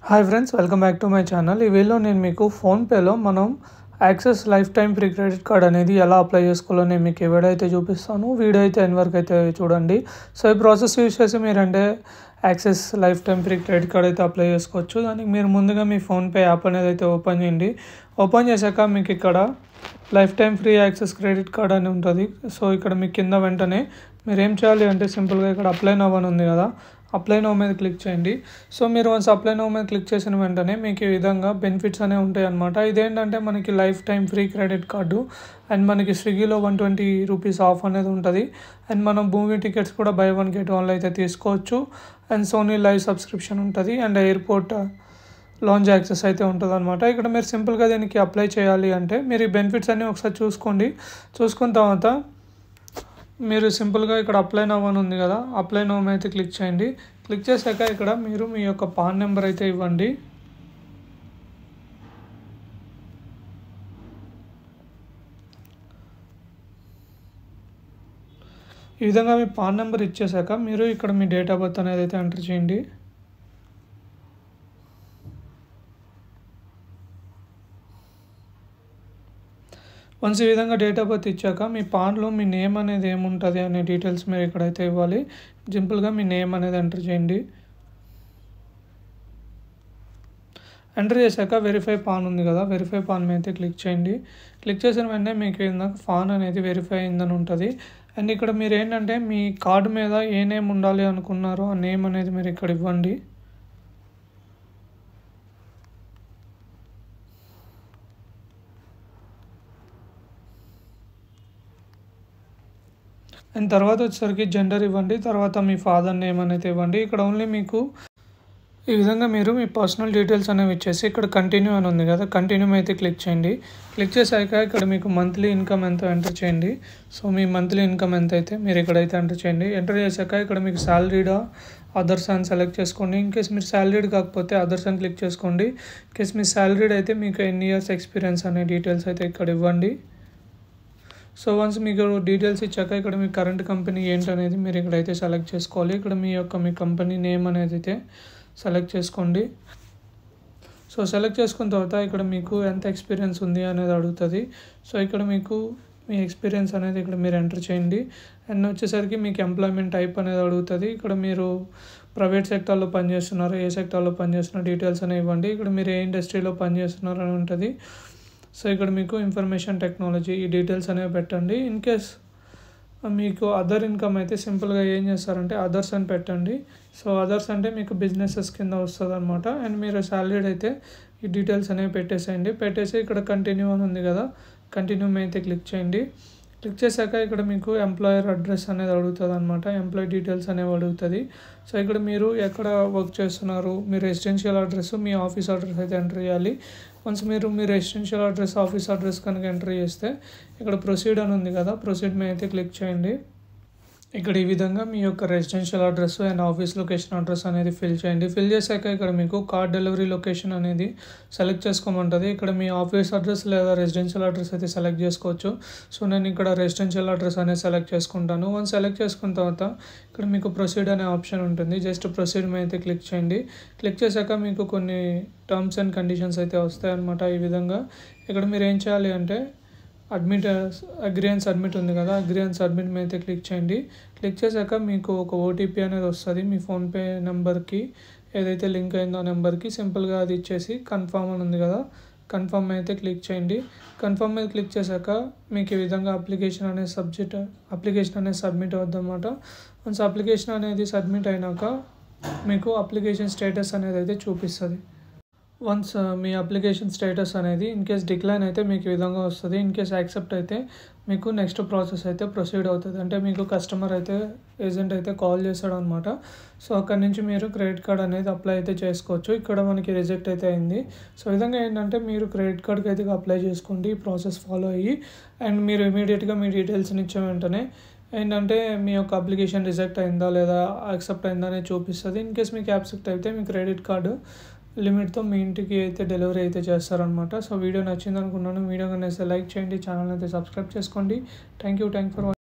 Hi friends, welcome back to my channel. ఈ వీడియోలో నేను మీకు ఫోన్పేలో మనం access life time free credit card అనేది ఎలా అప్లై చేసుకోవాలో నేను మీకు ఈ వీడియో అయితే చూపిస్తాను. వీడియో అయితే ఎండ్ వరకు అయితే చూడండి. సో ఈ ప్రాసెస్ యూజ్ చేసి మీరంటే access life time free credit card అయితే అప్లై చేసుకోవచ్చు. దానికి మీరు ముందుగా మీ ఫోన్పే యాప్ అనేది అయితే ఓపెన్ చేయండి. ఓపెన్ చేశాక మీకు ఇక్కడ life time free access credit card అని ఉంటుంది. సో ఇక్కడ మీకు కింద వెంటనే మీరు ఏం చేయాలి అంటే సింపుల్గా ఇక్కడ అప్లై నౌ అని ఉంది కదా, అప్లై నౌ మీద క్లిక్ చేయండి. సో మీరు వన్స్ అప్లై నౌ మీద క్లిక్ చేసిన వెంటనే మీకు ఈ విధంగా బెనిఫిట్స్ అనేవి ఉంటాయి అన్నమాట. ఇదేంటంటే మనకి life time free credit card and మనకి స్విగ్గీలో 120 రూపీస్ ఆఫ్ అనేది ఉంటుంది. అండ్ మనం మూవీ టికెట్స్ కూడా బై 1 get 1 అయితే తీసుకోవచ్చు. అండ్ సోనీ లైవ్ సబ్స్క్రిప్షన్ ఉంటుంది అండ్ ఎయిర్పోర్ట్ లాంచ్ యాక్సెస్ అయితే ఉంటుంది అనమాట. ఇక్కడ మీరు సింపుల్గా దీనికి అప్లై చేయాలి అంటే మీరు ఈ బెనిఫిట్స్ అన్నీ ఒకసారి చూసుకోండి. చూసుకున్న తర్వాత మీరు సింపుల్గా ఇక్కడ అప్లై నౌ అని ఉంది కదా, అప్లై నౌ అయితే క్లిక్ చేయండి. క్లిక్ చేశాక ఇక్కడ మీరు మీ యొక్క పాన్ నెంబర్ అయితే ఇవ్వండి. ఈ విధంగా మీ పాన్ నెంబర్ ఇచ్చేసాక మీరు ఇక్కడ మీ డేట్ ఆఫ్ బర్త్ అనేది అయితే ఎంటర్ చేయండి. వన్స్ ఈ విధంగా డేట్ ఆఫ్ బర్త్ ఇచ్చాక మీ పాన్లో మీ నేమ్ అనేది ఏముంటుంది అనే డీటెయిల్స్ మీరు ఇక్కడైతే ఇవ్వాలి. సింపుల్గా మీ నేమ్ అనేది ఎంటర్ చేయండి. ఎంటర్ చేశాక వెరిఫై పాన్ ఉంది కదా, వెరిఫై పాన్ మీద అయితే క్లిక్ చేయండి. క్లిక్ చేసిన వెంటనే మీకు ఇందాక పాన్ అనేది వెరిఫై అయిందని ఉంటుంది. అండ్ ఇక్కడ మీరు ఏంటంటే మీ కార్డు మీద ఏ నేమ్ ఉండాలి అనుకున్నారో ఆ నేమ్ అనేది మీరు ఇక్కడ ఇవ్వండి. అండ్ తర్వాత వచ్చేసరికి జెండర్ ఇవ్వండి. తర్వాత మీ ఫాదర్ నేమ్ అనేది ఇవ్వండి. ఇక్కడ ఓన్లీ మీకు ఈ విధంగా మీరు మీ పర్సనల్ డీటెయిల్స్ అనేవి ఇచ్చేసి ఇక్కడ కంటిన్యూ అని ఉంది కదా, కంటిన్యూ అయితే క్లిక్ చేయండి. క్లిక్ చేశాక ఇక్కడ మీకు మంత్లీ ఇన్కమ్ ఎంత ఎంటర్ చేయండి. సో మీ మంత్లీ ఇన్కమ్ ఎంత అయితే మీరు ఇక్కడైతే ఎంటర్ చేయండి. ఎంటర్ చేశాక ఇక్కడ మీకు సాలరీడా అదర్స్ అని సెలెక్ట్ చేసుకోండి. ఇన్ కేస్ మీరు సాలరీడ్ కాకపోతే అదర్స్ అని క్లిక్ చేసుకోండి. ఇన్ కేస్ మీ సాలరీడ్ అయితే మీకు ఎన్ని ఇయర్స్ ఎక్స్పీరియన్స్ అనే డీటెయిల్స్ అయితే ఇక్కడ ఇవ్వండి. సో వన్స్ మీకు డీటెయిల్స్ ఇచ్చాక ఇక్కడ మీ కరెంట్ కంపెనీ ఏంటనేది మీరు ఇక్కడైతే సెలెక్ట్ చేసుకోవాలి. ఇక్కడ మీ కంపెనీ నేమ్ అనేది అయితే సెలెక్ట్ చేసుకోండి. సో సెలెక్ట్ చేసుకున్న తర్వాత ఇక్కడ మీకు ఎంత ఎక్స్పీరియన్స్ ఉంది అనేది అడుగుతుంది. సో ఇక్కడ మీకు మీ ఎక్స్పీరియన్స్ అనేది ఇక్కడ మీరు ఎంటర్ చేయండి. అండ్ వచ్చేసరికి మీకు ఎంప్లాయ్మెంట్ టైప్ అనేది అడుగుతుంది. ఇక్కడ మీరు ప్రైవేట్ సెక్టార్లో పనిచేస్తున్నారు, ఏ సెక్టార్లో పనిచేస్తున్న డీటెయిల్స్ అనేవి ఇవ్వండి. ఇక్కడ మీరు ఏ ఇండస్ట్రీలో పనిచేస్తున్నారు అని ఉంటుంది. సో ఇక్కడ మీకు ఇన్ఫర్మేషన్ టెక్నాలజీ ఈ డీటెయిల్స్ అనేవి పెట్టండి. ఇన్ కేస్ మీకు అదర్ ఇన్కమ్ అయితే సింపుల్గా ఏం చేస్తారంటే అదర్స్ అని పెట్టండి. సో అదర్స్ అంటే మీకు బిజినెసెస్ కింద వస్తుంది అనమాట. అండ్ మీరు సాలరీడ్ అయితే ఈ డీటెయిల్స్ అనేవి పెట్టేసేయండి. పెట్టేసి ఇక్కడ కంటిన్యూ అని ఉంది కదా, కంటిన్యూ అయితే క్లిక్ చేయండి. క్లిక్ చేశాక ఇక్కడ మీకు ఎంప్లాయర్ అడ్రస్ అనేది అడుగుతుంది అనమాట, ఎంప్లాయీ డీటెయిల్స్ అనేవి అడుగుతుంది. సో ఇక్కడ మీరు ఎక్కడ వర్క్ చేస్తున్నారు, మీ రెసిడెన్షియల్ అడ్రస్, మీ ఆఫీస్ అడ్రస్ అయితే ఎంటర్ చేయాలి. వన్స్ మీరు మీ రెసిడెన్షియల్ అడ్రస్, ఆఫీస్ అడ్రస్ కనుక ఎంటర్ చేస్తే ఇక్కడ ప్రొసీడ్ అని ఉంది కదా, ప్రొసీడ్ మీద అయితే క్లిక్ చేయండి. ఇక్కడ ఈ విధంగా మీ యొక్క residential address and office location address అనేది ఫిల్ చేయండి. ఫిల్ చేశాక ఇక్కడ మీకు కార్డ్ డెలివరీ లొకేషన్ అనేది సెలెక్ట్ చేసుకోమంటుంది. ఇక్కడ మీ ఆఫీస్ అడ్రస్ లేదా రెసిడెన్షియల్ అడ్రస్ అయితే సెలెక్ట్ చేసుకోవచ్చు. సో నేను ఇక్కడ రెసిడెన్షియల్ అడ్రస్ అనేది సెలెక్ట్ చేసుకుంటాను. వన్స్ సెలెక్ట్ చేసుకున్న తర్వాత ఇక్కడ మీకు ప్రొసీడ్ అనే ఆప్షన్ ఉంటుంది. జస్ట్ ప్రొసీడ్ మీద అయితే క్లిక్ చేయండి. క్లిక్ చేశాక మీకు కొన్ని టర్మ్స్ అండ్ కండిషన్స్ అయితే వస్తాయన్నమాట. ఈ విధంగా ఇక్కడ మీరు ఏం చేయాలి అంటే అగ్రీ అండ్ సబ్మిట్ ఉంది కదా, అగ్రీ అండ్ సబ్మిట్ మీద అయితే క్లిక్ చేయండి. క్లిక్ చేశాక మీకు ఒక ఓటీపీ అనేది వస్తుంది మీ ఫోన్పే నెంబర్కి, ఏదైతే లింక్ అయిందో ఆ నెంబర్కి. సింపుల్గా అది ఇచ్చేసి కన్ఫర్మ్ అని ఉంది కదా, కన్ఫర్మ్ మీద అయితే క్లిక్ చేయండి. కన్ఫర్మ్ మీద క్లిక్ చేశాక మీకు ఈ విధంగా అప్లికేషన్ అనేది సబ్మిట్ అవుతుంది అన్నమాట. వన్స్ అప్లికేషన్ అనేది సబ్మిట్ అయినాక మీకు అప్లికేషన్ స్టేటస్ అనేది అయితే చూపిస్తుంది. వన్స్ మీ అప్లికేషన్ స్టేటస్ అనేది ఇన్ కేస్ డిక్లైన్ అయితే మీకు ఈ విధంగా వస్తుంది. ఇన్ కేస్ యాక్సెప్ట్ అయితే మీకు నెక్స్ట్ ప్రాసెస్ అయితే ప్రొసీడ్ అవుతుంది. అంటే మీకు కస్టమర్ అయితే ఏజెంట్ అయితే కాల్ చేస్తాడు అనమాట. సో అక్కడి నుంచి మీరు క్రెడిట్ కార్డ్ అనేది అప్లై అయితే చేసుకోవచ్చు. ఇక్కడ మనకి రిజెక్ట్ అయితే అయింది. సో ఈ విధంగా ఏంటంటే మీరు క్రెడిట్ కార్డ్కి అయితే అప్లై చేసుకోండి, ఈ ప్రాసెస్ ఫాలో అయ్యి. అండ్ మీరు ఇమీడియట్గా మీ డీటెయిల్స్ని ఇచ్చే వెంటనే ఏంటంటే మీ యొక్క అప్లికేషన్ రిజెక్ట్ అయిందా లేదా యాక్సెప్ట్ అయిందా అనేది చూపిస్తుంది. ఇన్ కేస్ మీకు యాక్సెప్ట్ అయితే మీ క్రెడిట్ కార్డు లిమిట్తో మీ ఇంటికి అయితే డెలివరీ అయితే చేస్తారనమాట. సో వీడియో నచ్చింది అనుకున్నాను. వీడియో కన్నా లైక్ చేయండి, ఛానల్ అయితే సబ్స్క్రైబ్ చేసుకోండి. Thank you for watching.